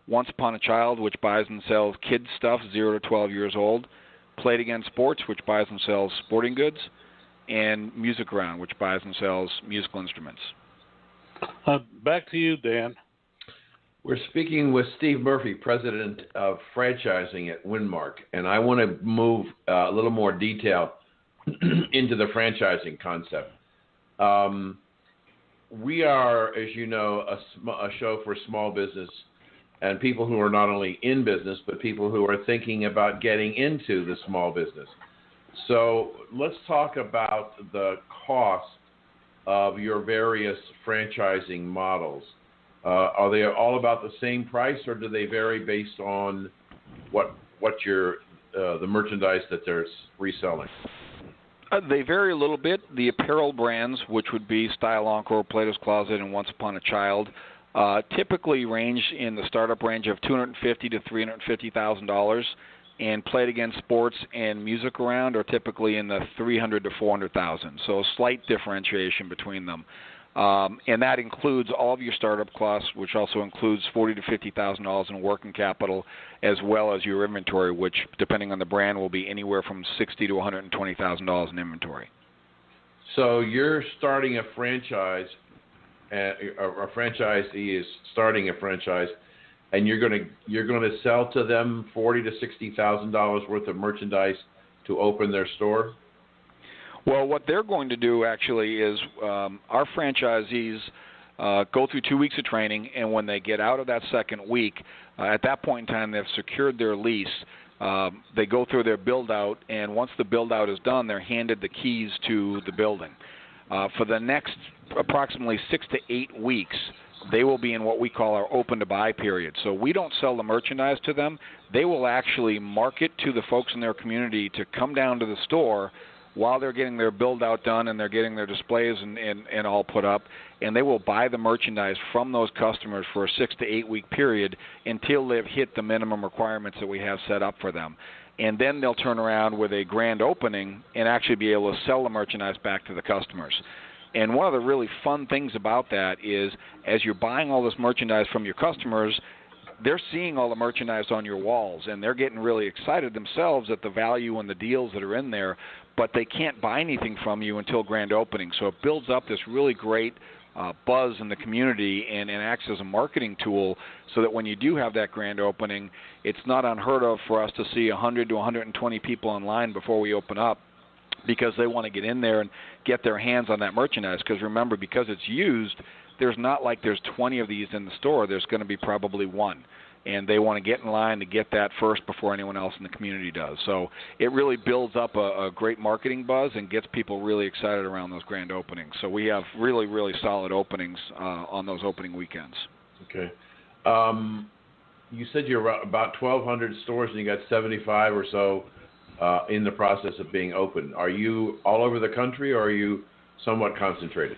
Once Upon a Child, which buys and sells kids stuff 0 to 12 years old. Played Again Sports, which buys and sells sporting goods. And Music Around, which buys and sells musical instruments. Back to you, Dan. We're speaking with Steve Murphy, president of franchising at Windmark, and I want to move a little more detail into the franchising concept. We are, as you know, a show for small business and people who are not only in business, but people who are thinking about getting into the small business. So let's talk about the cost of your various franchising models. Are they all about the same price, or do they vary based on what the merchandise that they're reselling? They vary a little bit. The apparel brands, which would be Style Encore, Plato's Closet, and Once Upon a Child, typically range in the startup range of $250,000 to $350,000, and Played Again Sports and Music Around are typically in the $300,000 to $400,000. So a slight differentiation between them. And that includes all of your startup costs, which also includes $40,000 to $50,000 in working capital, as well as your inventory, which, depending on the brand, will be anywhere from $60,000 to $120,000 in inventory. So you're starting a franchise, a franchisee is starting a franchise, and you're going to sell to them $40,000 to $60,000 worth of merchandise to open their store? Well, what they're going to do actually is our franchisees go through 2 weeks of training, and when they get out of that second week, at that point in time they've secured their lease. They go through their build-out, and once the build-out is done, they're handed the keys to the building. For the next approximately 6 to 8 weeks, they will be in what we call our open-to-buy period. So we don't sell the merchandise to them. They will actually market to the folks in their community to come down to the store while they're getting their build-out done and they're getting their displays and all put up, and they will buy the merchandise from those customers for a 6 to 8 week period until they've hit the minimum requirements that we have set up for them. And then they'll turn around with a grand opening and actually be able to sell the merchandise back to the customers. And one of the really fun things about that is as you're buying all this merchandise from your customers, they're seeing all the merchandise on your walls, and they're getting really excited themselves at the value and the deals that are in there, but they can't buy anything from you until grand opening. So it builds up this really great buzz in the community and acts as a marketing tool so that when you do have that grand opening, it's not unheard of for us to see 100 to 120 people online before we open up, because they want to get in there and get their hands on that merchandise. Because remember, because it's used, there's not like there's 20 of these in the store. There's going to be probably one. And they want to get in line to get that first before anyone else in the community does. So it really builds up a great marketing buzz and gets people really excited around those grand openings. So we have really, really solid openings on those opening weekends. Okay. You said you're about 1,200 stores and you got 75 or so in the process of being open. Are you all over the country, or are you somewhat concentrated?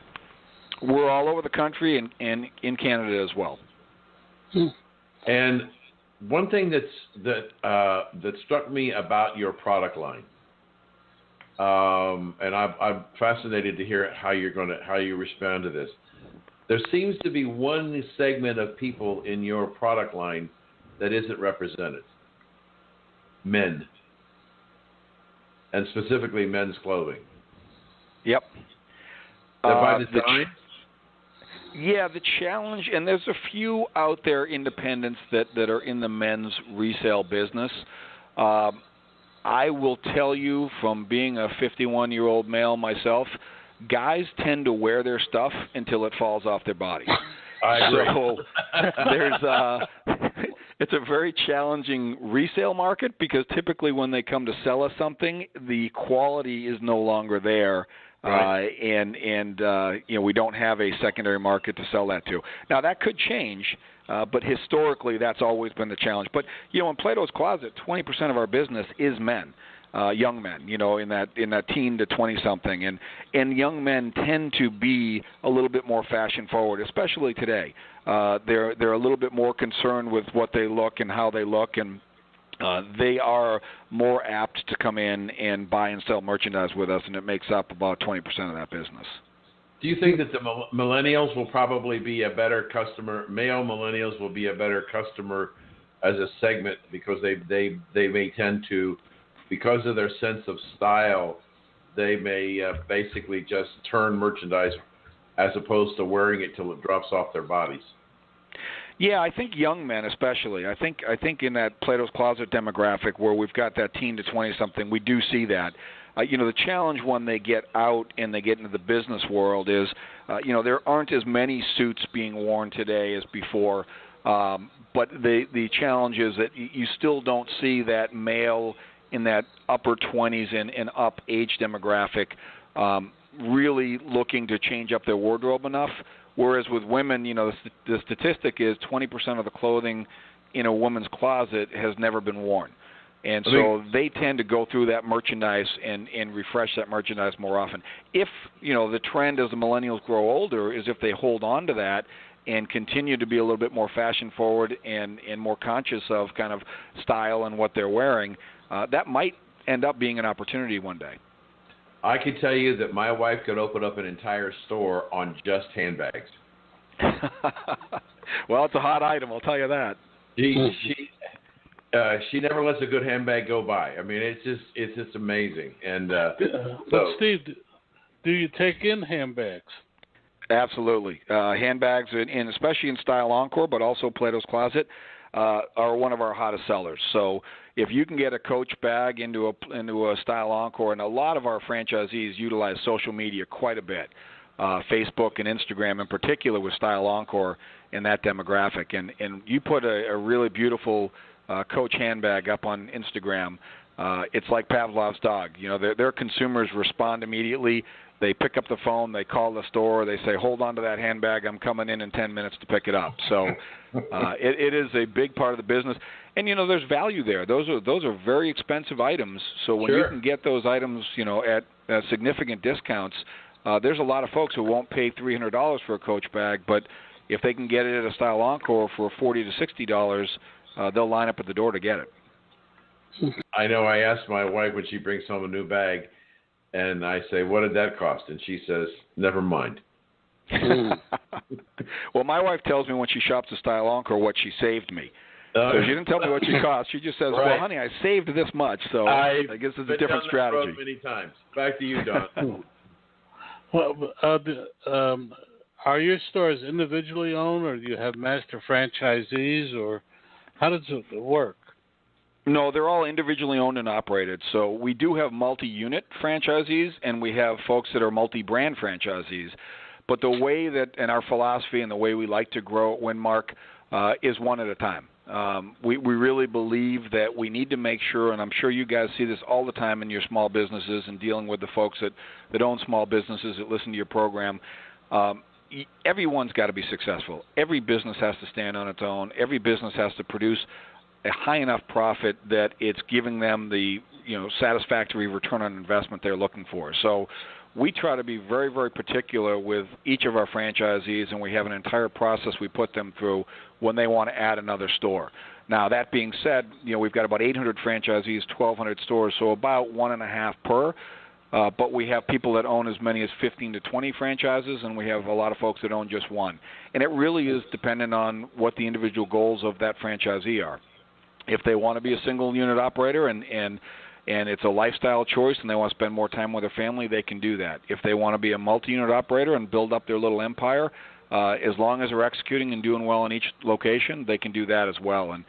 We're all over the country and in Canada as well. And one thing that struck me about your product line, and I'm fascinated to hear how you respond to this. There seems to be one segment of people in your product line that isn't represented: men, and specifically men's clothing. Yep. By design? Yeah, the challenge, and there's a few out there, independents that are in the men's resale business. I will tell you, from being a 51-year-old male myself, guys tend to wear their stuff until it falls off their body. I agree. So it's a very challenging resale market, because typically when they come to sell us something, the quality is no longer there. Right. We don't have a secondary market to sell that to. Now, that could change, but historically that's always been the challenge. But, in Plato's Closet, 20% of our business is men. young men, in that teen to 20-something, and young men tend to be a little bit more fashion forward, especially today. They're a little bit more concerned with what they look and how they look, and they are more apt to come in and buy and sell merchandise with us, and it makes up about 20% of that business. Do you think that the millennials will probably be a better customer? Male millennials will be a better customer as a segment because they may tend to, because of their sense of style, they may basically just turn merchandise as opposed to wearing it till it drops off their bodies. Yeah, I think young men especially. I think in that Plato's Closet demographic where we've got that teen to 20-something, we do see that. The challenge when they get out and they get into the business world is, there aren't as many suits being worn today as before. But the challenge is that you still don't see that male in that upper 20s and up age demographic really looking to change up their wardrobe enough. Whereas with women, the statistic is 20% of the clothing in a woman's closet has never been worn. And so they tend to go through that merchandise and refresh that merchandise more often. If, the trend as the millennials grow older is if they hold on to that and continue to be a little bit more fashion forward and more conscious of kind of style and what they're wearing, that might end up being an opportunity one day. I can tell you that my wife could open up an entire store on just handbags. Well, it's a hot item, I'll tell you that. She never lets a good handbag go by. I mean, it's just amazing. And but Steve, do you take in handbags? Absolutely. Handbags, and especially in Style Encore, but also Plato's Closet, are one of our hottest sellers. So if you can get a Coach bag into a Style Encore, and a lot of our franchisees utilize social media quite a bit, Facebook and Instagram in particular with Style Encore in that demographic. And you put a really beautiful Coach handbag up on Instagram, it's like Pavlov's dog. Their consumers respond immediately. They pick up the phone, they call the store, they say, hold on to that handbag, I'm coming in 10 minutes to pick it up. So it is a big part of the business. And, there's value there. Those are very expensive items. So when you can get those items, at significant discounts, there's a lot of folks who won't pay $300 for a Coach bag, but if they can get it at a Style Encore for $40 to $60, they'll line up at the door to get it. I know. I asked my wife when she brings home a new bag, and I say, what did that cost? And she says, never mind. Well, my wife tells me when she shops at Style Encore what she saved me. So she didn't tell me what she cost. She just says, well, honey, I saved this much. So I guess it's a different strategy. Many times. Back to you, Don. Well, are your stores individually owned, or do you have master franchisees, or how does it work? No, they're all individually owned and operated. So we do have multi-unit franchisees, and we have folks that are multi-brand franchisees. But the way that, and our philosophy and the way we like to grow at Windmark is one at a time. We really believe that we need to make sure, and I'm sure you guys see this all the time in your small businesses and dealing with the folks that own small businesses that listen to your program, everyone's got to be successful. Every business has to stand on its own. Every business has to produce a high enough profit that it's giving them the satisfactory return on investment they're looking for. So we try to be very, very particular with each of our franchisees, and we have an entire process we put them through when they want to add another store. Now, that being said, we've got about 800 franchisees, 1,200 stores, so about 1.5 per. But we have people that own as many as 15 to 20 franchises, and we have a lot of folks that own just one. And it really is dependent on what the individual goals of that franchisee are. If they want to be a single unit operator and it's a lifestyle choice and they want to spend more time with their family, they can do that. If they want to be a multi-unit operator and build up their little empire, as long as they're executing and doing well in each location, they can do that as well. And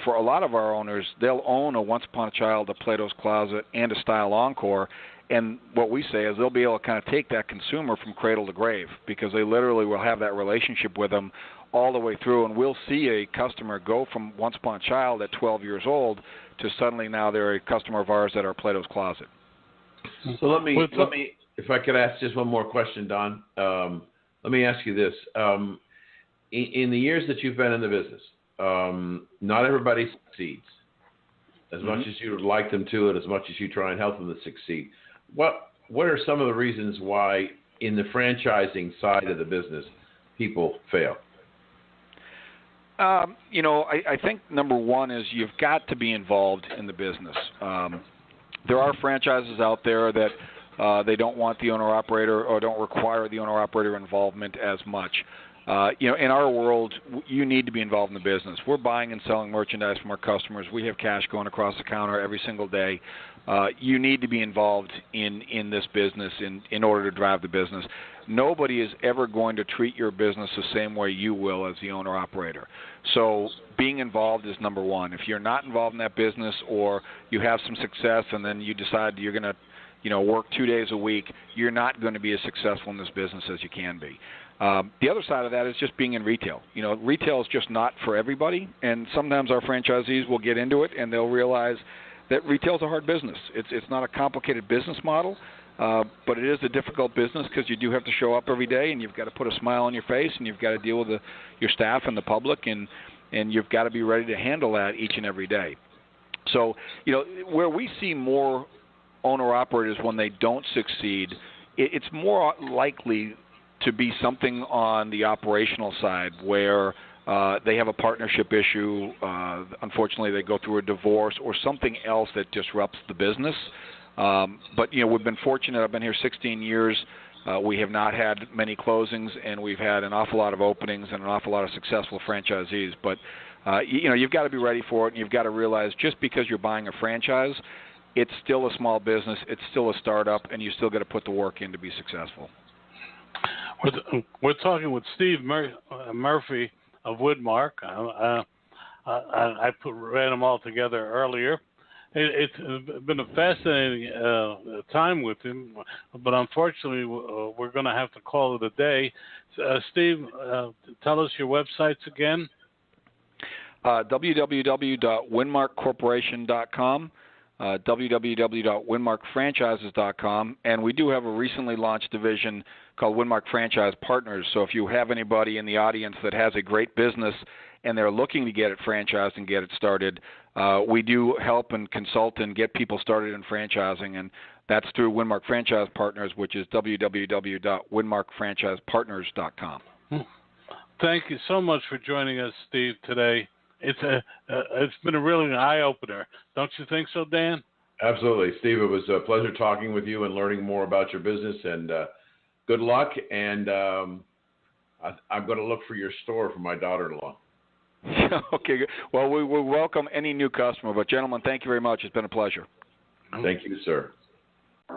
for a lot of our owners, they'll own a Once Upon a Child, a Plato's Closet, and a Style Encore. And what we say is they'll be able to kind of take that consumer from cradle to grave because they literally will have that relationship with them all the way through. And we'll see a customer go from Once Upon a Child at 12 years old to suddenly now they're a customer of ours at our Plato's Closet. So let me, if I could ask just one more question, Don. Let me ask you this. In the years that you've been in the business, not everybody succeeds. as much as you would like them to, and as much as you try and help them to succeed. What are some of the reasons why in the franchising side of the business people fail? I think number one is you've got to be involved in the business. There are franchises out there that they don't want the owner-operator or don't require the owner-operator involvement as much. In our world, you need to be involved in the business. We're buying and selling merchandise from our customers. We have cash going across the counter every single day. You need to be involved in this business in order to drive the business. Nobody is ever going to treat your business the same way you will as the owner-operator. So being involved is number one. If you're not involved in that business, or you have some success and then you decide you're going to work 2 days a week, you're not going to be as successful in this business as you can be. The other side of that is just being in retail. Retail is just not for everybody, and sometimes our franchisees will get into it and they'll realize that retail is a hard business. It's not a complicated business model, but it is a difficult business because you do have to show up every day, and you've got to put a smile on your face, and you've got to deal with your staff and the public, and you've got to be ready to handle that each and every day. So, where we see more owner-operators when they don't succeed, it's more likely to be something on the operational side where they have a partnership issue. Unfortunately, they go through a divorce or something else that disrupts the business. But we've been fortunate. I've been here 16 years. We have not had many closings, and we've had an awful lot of openings and an awful lot of successful franchisees. But you've got to be ready for it, and you've got to realize just because you're buying a franchise, it's still a small business, it's still a startup, and you still got to put the work in to be successful. We're talking with Steve Murphy of Windmark. I ran them all together earlier. It's been a fascinating time with him, but unfortunately, we're going to have to call it a day. Steve, tell us your websites again. www.windmarkcorporation.com, www.windmarkfranchises.com, and we do have a recently launched division called Windmark Franchise Partners. So if you have anybody in the audience that has a great business and they're looking to get it franchised and get it started, we do help and consult and get people started in franchising, and that's through Windmark Franchise Partners, which is www.windmarkfranchisepartners.com. Thank you so much for joining us, Steve, today. It's been a really eye-opener. Don't you think so, Dan? Absolutely. Steve, it was a pleasure talking with you and learning more about your business, and good luck. And I'm going to look for your store for my daughter-in-law. Okay. Well, we will welcome any new customer. But, gentlemen, thank you very much. It's been a pleasure. Thank you, sir.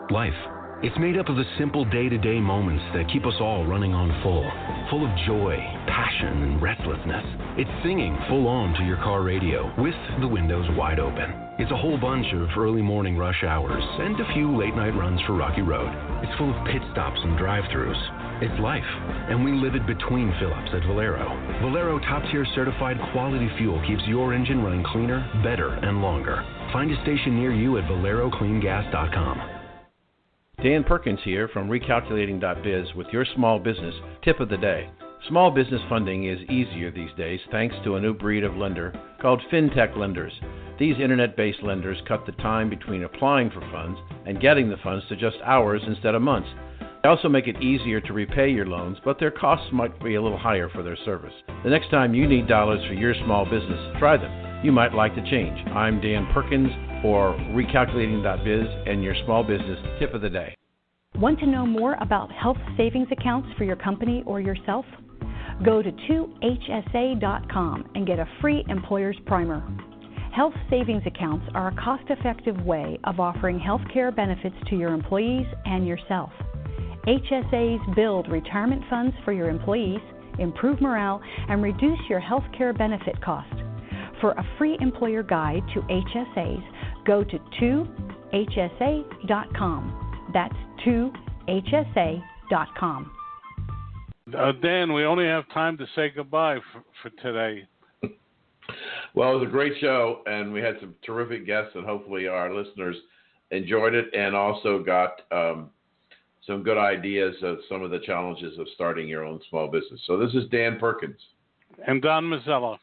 Life. It's made up of the simple day-to-day moments that keep us all running on full of joy, passion, and restlessness. It's singing full on to your car radio with the windows wide open. It's a whole bunch of early morning rush hours and a few late-night runs for Rocky Road. It's full of pit stops and drive-thrus. It's life, and we live it between fill-ups at Valero. Valero top-tier certified quality fuel keeps your engine running cleaner, better, and longer. Find a station near you at ValeroCleanGas.com. Dan Perkins here from Recalculating.biz with your small business tip of the day. Small business funding is easier these days thanks to a new breed of lender called fintech lenders. These internet-based lenders cut the time between applying for funds and getting the funds to just hours instead of months. They also make it easier to repay your loans, but their costs might be a little higher for their service. The next time you need dollars for your small business, try them. You might like the change. I'm Dan Perkins for Recalculating.biz and your small business tip of the day. Want to know more about health savings accounts for your company or yourself? Go to 2hsa.com and get a free employer's primer. Health savings accounts are a cost-effective way of offering health care benefits to your employees and yourself. HSAs build retirement funds for your employees, improve morale, and reduce your health care benefit cost. For a free employer guide to HSAs, go to 2hsa.com. That's 2hsa.com. Dan, we only have time to say goodbye for today. Well, it was a great show, and we had some terrific guests, and hopefully our listeners enjoyed it and also got some good ideas of some of the challenges of starting your own small business. So this is Dan Perkins. And Don Mazzella.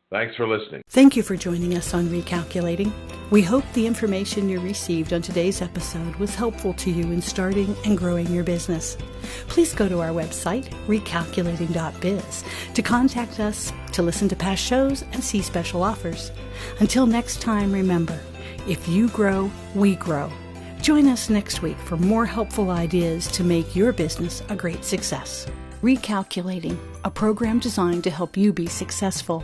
Thanks for listening. Thank you for joining us on Recalculating. We hope the information you received on today's episode was helpful to you in starting and growing your business. Please go to our website, recalculating.biz, to contact us, to listen to past shows, and see special offers. Until next time, remember, if you grow, we grow. Join us next week for more helpful ideas to make your business a great success. Recalculating, a program designed to help you be successful.